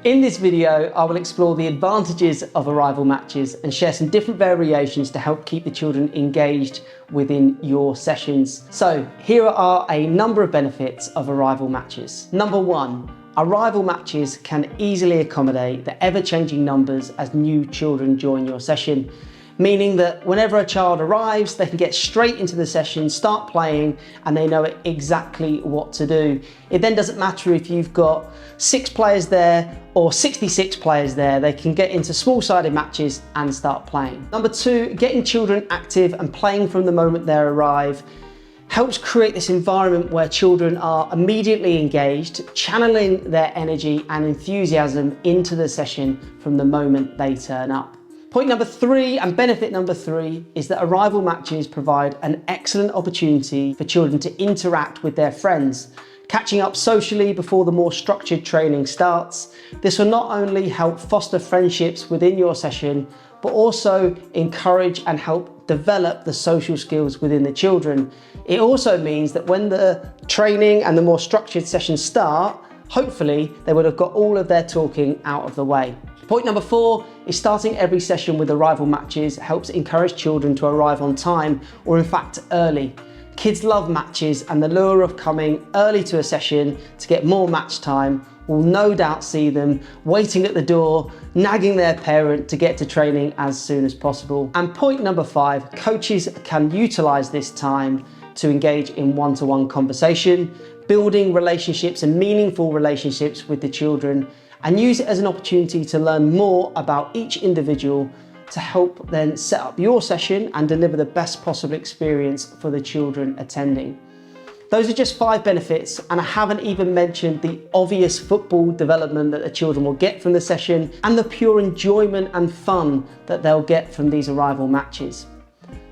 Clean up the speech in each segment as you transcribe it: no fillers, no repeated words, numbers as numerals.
In this video, I will explore the advantages of arrival matches and share some different variations to help keep the children engaged within your sessions. So here are a number of benefits of arrival matches. Number one, arrival matches can easily accommodate the ever-changing numbers as new children join your session, meaning that whenever a child arrives, they can get straight into the session, start playing, and they know exactly what to do. It then doesn't matter if you've got 6 players there or 66 players there, they can get into small-sided matches and start playing. Number two, getting children active and playing from the moment they arrive helps create this environment where children are immediately engaged, channeling their energy and enthusiasm into the session from the moment they turn up. Point number three, and benefit number three, is that arrival matches provide an excellent opportunity for children to interact with their friends, catching up socially before the more structured training starts. This will not only help foster friendships within your session, but also encourage and help develop the social skills within the children. It also means that when the training and the more structured sessions start, hopefully they would have got all of their talking out of the way. Point number four is starting every session with arrival matches helps encourage children to arrive on time, or in fact early. Kids love matches, and the lure of coming early to a session to get more match time will no doubt see them waiting at the door, nagging their parent to get to training as soon as possible. And point number five, coaches can utilize this time to engage in one-to-one conversation, building relationships and meaningful relationships with the children, and use it as an opportunity to learn more about each individual to help then set up your session and deliver the best possible experience for the children attending. Those are just 5 benefits, and I haven't even mentioned the obvious football development that the children will get from the session and the pure enjoyment and fun that they'll get from these arrival matches.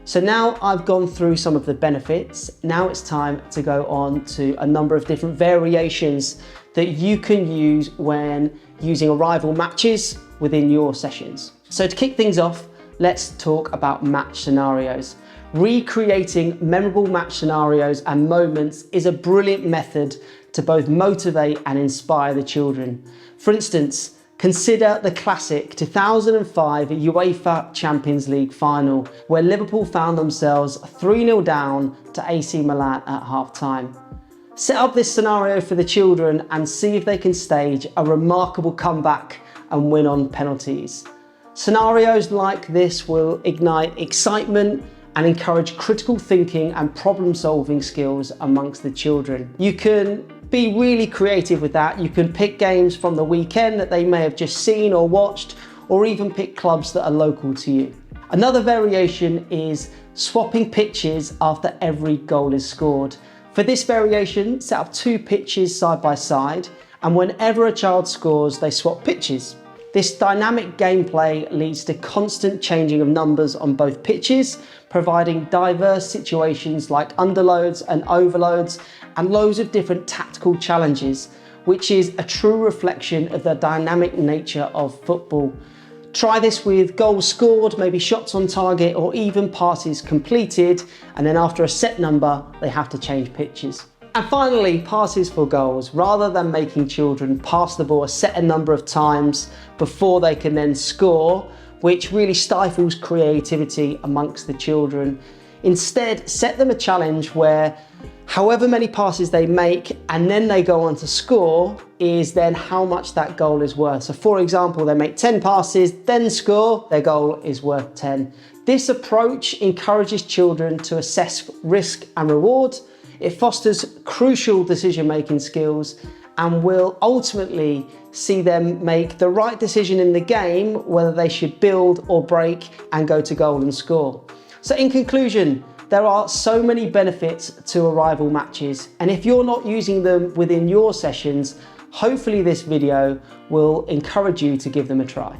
So now I've gone through some of the benefits, now it's time to go on to a number of different variations that you can use when using arrival matches within your sessions. So to kick things off, let's talk about match scenarios. Recreating memorable match scenarios and moments is a brilliant method to both motivate and inspire the children. For instance, consider the classic 2005 UEFA Champions League final, where Liverpool found themselves 3-0 down to AC Milan at half-time. Set up this scenario for the children and see if they can stage a remarkable comeback and win on penalties. Scenarios like this will ignite excitement and encourage critical thinking and problem-solving skills amongst the children. You can be really creative with that. You can pick games from the weekend that they may have just seen or watched, or even pick clubs that are local to you. Another variation is swapping pitches after every goal is scored. For this variation, set up 2 pitches side by side, and whenever a child scores, they swap pitches. This dynamic gameplay leads to constant changing of numbers on both pitches, providing diverse situations like underloads and overloads, and loads of different tactical challenges, which is a true reflection of the dynamic nature of football. Try this with goals scored, maybe shots on target, or even passes completed, and then after a set number, they have to change pitches. And finally, passes for goals. Rather than making children pass the ball a set number of times before they can then score, which really stifles creativity amongst the children, instead set them a challenge where however many passes they make and then they go on to score is then how much that goal is worth. So for example, they make 10 passes, then score, their goal is worth 10. This approach encourages children to assess risk and reward. It fosters crucial decision-making skills and will ultimately see them make the right decision in the game, whether they should build or break and go to goal and score. So in conclusion, there are so many benefits to arrival matches, and if you're not using them within your sessions, hopefully this video will encourage you to give them a try.